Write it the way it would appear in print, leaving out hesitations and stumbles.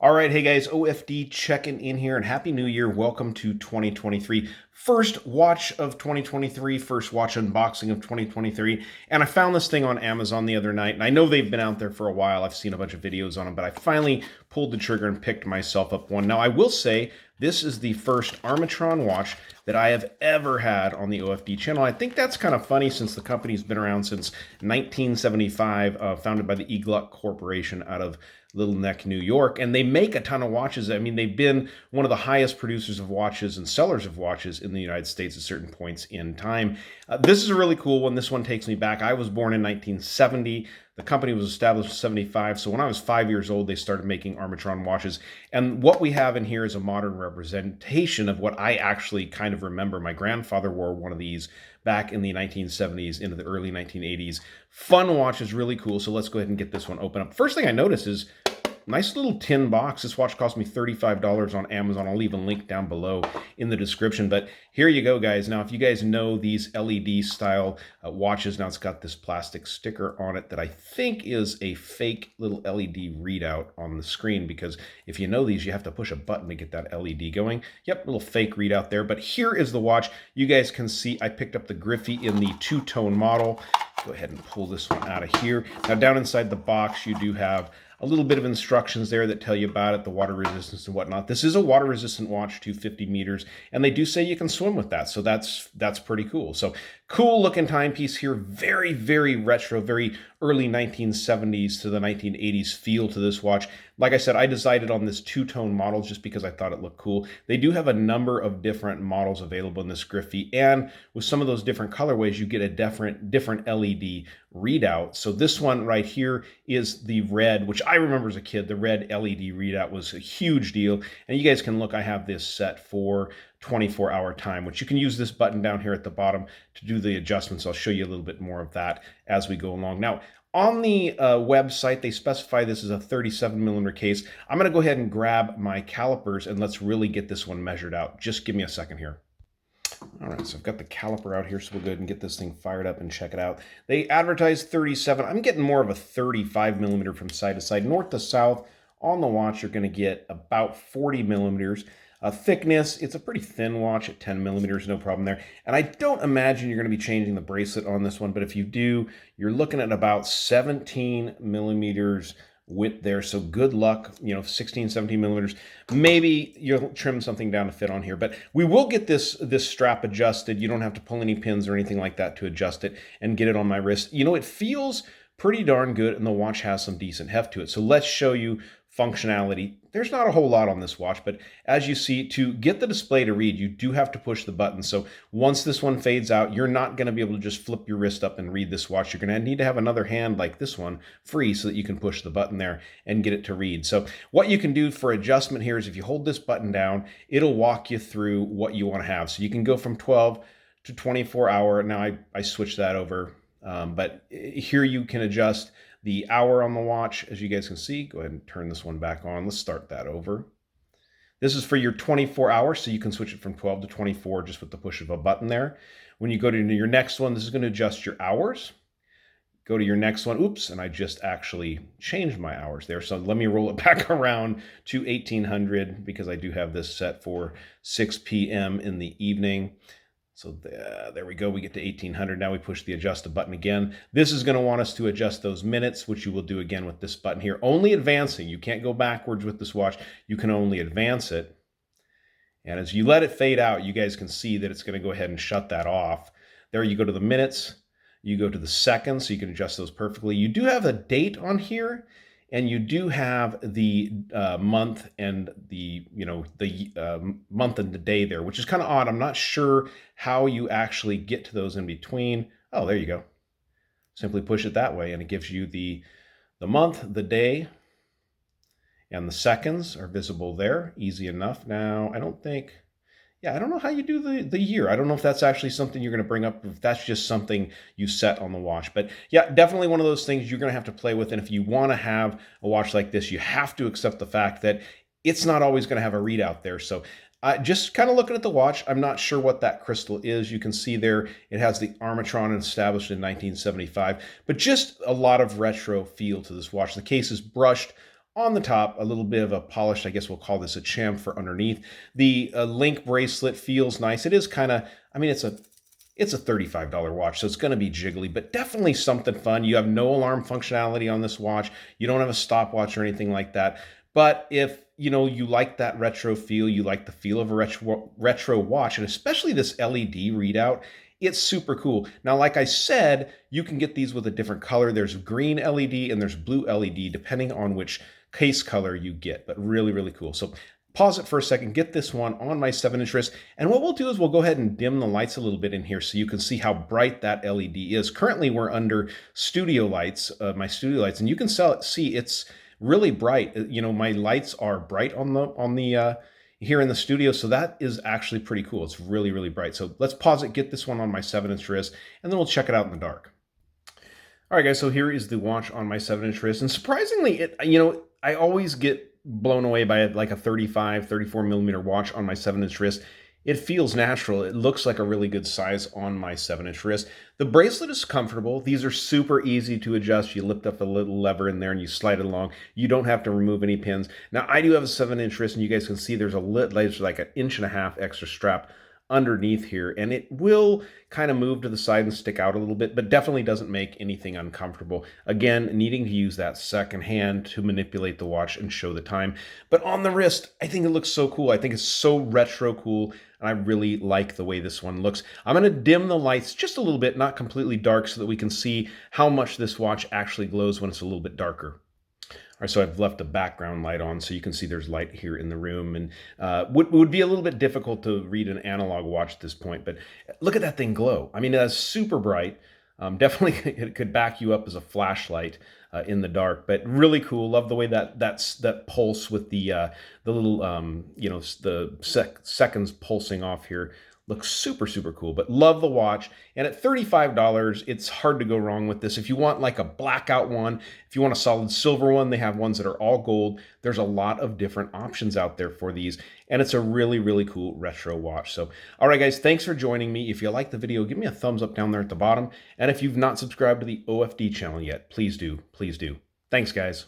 All right, hey guys, OFD checking in here, and Happy New Year. Welcome to 2023. First watch of 2023, first watch unboxing of 2023. And I found this thing on Amazon the other night, and I know they've been out there for a while. I've seen a bunch of videos on them, but I finally pulled the trigger and picked myself up one. Now, I will say this is the first Armitron watch that I have ever had on the OFD channel. I think that's kind of funny since the company's been around since 1975, founded by the Gluck Corporation out of Little Neck, New York, and they make a ton of watches. I mean, they've been one of the highest producers of watches and sellers of watches in the United States at certain points in time. This is a really cool one. This one takes me back. I was born in 1970. The company was established in 75, so when I was 5 years old, they started making Armitron watches. And what we have in here is a modern representation of what I actually kind of remember. My grandfather wore one of these back in the 1970s into the early 1980s. Fun watch, is really cool, so let's go ahead and get this one open up. First thing I notice is nice little tin box. This watch cost me $35 on Amazon. I'll leave a link down below in the description. But here you go, guys. Now, if you guys know these LED style watches, now it's got this plastic sticker on it that I think is a fake little LED readout on the screen, because if you know these, you have to push a button to get that LED going. Yep, little fake readout there. But here is the watch. You guys can see I picked up the Griffy in the two-tone model. Go ahead and pull this one out of here. Now, down inside the box, you do have a little bit of instructions there that tell you about it, the water resistance and whatnot. This is a water resistant watch, 250 meters, and they do say you can swim with that, so that's pretty cool. So cool looking timepiece here, very, very retro, very early 1970s to the 1980s feel to this watch. Like I said, I decided on this two-tone model just because I thought it looked cool. They do have a number of different models available in this Griffy, and with some of those different colorways, you get a different LED readout. So this one right here is the red, which I remember as a kid. The red LED readout was a huge deal. And you guys can look, I have this set for 24-hour time, which you can use this button down here at the bottom to do the adjustments. I'll show you a little bit more of that as we go along. Now, on the website, they specify this as a 37mm case. I'm going to go ahead and grab my calipers and let's really get this one measured out. Just give me a second here. All right, so I've got the caliper out here, so we'll go ahead and get this thing fired up and check it out. They advertise 37. I'm getting more of a 35mm from side to side. North to south on the watch, you're going to get about 40mm. Thickness, it's a pretty thin watch at 10mm, no problem there. And I don't imagine you're going to be changing the bracelet on this one, but if you do, you're looking at about 17mm width there, so good luck, 16, 17mm. Maybe you'll trim something down to fit on here, but we will get this strap adjusted. You don't have to pull any pins or anything like that to adjust it and get it on my wrist. It feels pretty darn good, and the watch has some decent heft to it. So let's show you functionality. There's not a whole lot on this watch, but as you see, to get the display to read, you do have to push the button. So once this one fades out, you're not going to be able to just flip your wrist up and read this watch. You're going to need to have another hand like this one free so that you can push the button there and get it to read. So what you can do for adjustment here is if you hold this button down, it'll walk you through what you want to have. So you can go from 12 to 24 hour. Now I switched that over, but here you can adjust the hour on the watch, as you guys can see. Go ahead and turn this one back on. Let's start that over. This is for your 24 hours, so you can switch it from 12 to 24 just with the push of a button there. When you go to your next one, this is going to adjust your hours. Go to your next one. Oops, and I just actually changed my hours there. So let me roll it back around to 1800 because I do have this set for 6 p.m. in the evening. So there we go. We get to 1800. Now we push the adjust button again. This is going to want us to adjust those minutes, which you will do again with this button here. Only advancing. You can't go backwards with this watch. You can only advance it. And as you let it fade out, you guys can see that it's going to go ahead and shut that off. There you go to the minutes. You go to the seconds, so you can adjust those perfectly. You do have a date on here, and you do have the month and the month and the day there, which is kind of odd. I'm not sure how you actually get to those in between. Oh, there you go. Simply push it that way, and it gives you the month, the day, and the seconds are visible there. Easy enough. Now, I don't know how you do the year. I don't know if that's actually something you're going to bring up, if that's just something you set on the watch. But yeah, definitely one of those things you're going to have to play with. And if you want to have a watch like this, you have to accept the fact that it's not always going to have a readout there. So just kind of looking at the watch, I'm not sure what that crystal is. You can see there, it has the Armitron established in 1975, but just a lot of retro feel to this watch. The case is brushed On the top, a little bit of a polished, I guess we'll call this a chamfer underneath. The link bracelet feels nice. It is kind of, I mean, it's a $35 watch, so it's going to be jiggly, but definitely something fun. You have no alarm functionality on this watch. You don't have a stopwatch or anything like that. But if you like that retro feel, you like the feel of a retro watch, and especially this LED readout, it's super cool. Now, like I said, you can get these with a different color. There's green LED and there's blue LED, depending on which case color you get, but really, really cool. So pause it for a second, get this one on my 7-inch wrist, and what we'll do is we'll go ahead and dim the lights a little bit in here so you can see how bright that LED is. Currently, we're under studio lights, my studio lights, and you can see it's really bright. My lights are bright on the here in the studio, so that is actually pretty cool. It's really, really bright. So let's pause it, get this one on my 7-inch wrist, and then we'll check it out in the dark. All right, guys, so here is the watch on my 7-inch wrist, and surprisingly, I always get blown away by like a 34 millimeter watch on my 7-inch wrist. It feels natural. It looks like a really good size on my 7-inch wrist. The bracelet is comfortable. These are super easy to adjust. You lift up a little lever in there and you slide it along. You don't have to remove any pins. Now, I do have a 7-inch wrist, and you guys can see there's like an 1.5 inch extra strap underneath here, and it will kind of move to the side and stick out a little bit, but definitely doesn't make anything uncomfortable. Again, needing to use that second hand to manipulate the watch and show the time. But on the wrist, I think it looks so cool. I think it's so retro cool, and I really like the way this one looks. I'm going to dim the lights just a little bit, not completely dark, so that we can see how much this watch actually glows when it's a little bit darker. All right, so I've left the background light on so you can see there's light here in the room, and would be a little bit difficult to read an analog watch at this point, but look at that thing glow. I mean, it's super bright. Definitely it could back you up as a flashlight in the dark, but really cool. Love the way that pulse with the little seconds pulsing off here. Looks super, super cool, but love the watch. And at $35, it's hard to go wrong with this. If you want like a blackout one, if you want a solid silver one, they have ones that are all gold. There's a lot of different options out there for these, and it's a really, really cool retro watch. So, all right, guys, thanks for joining me. If you liked the video, give me a thumbs up down there at the bottom. And if you've not subscribed to the OFD channel yet, please do. Please do. Thanks, guys.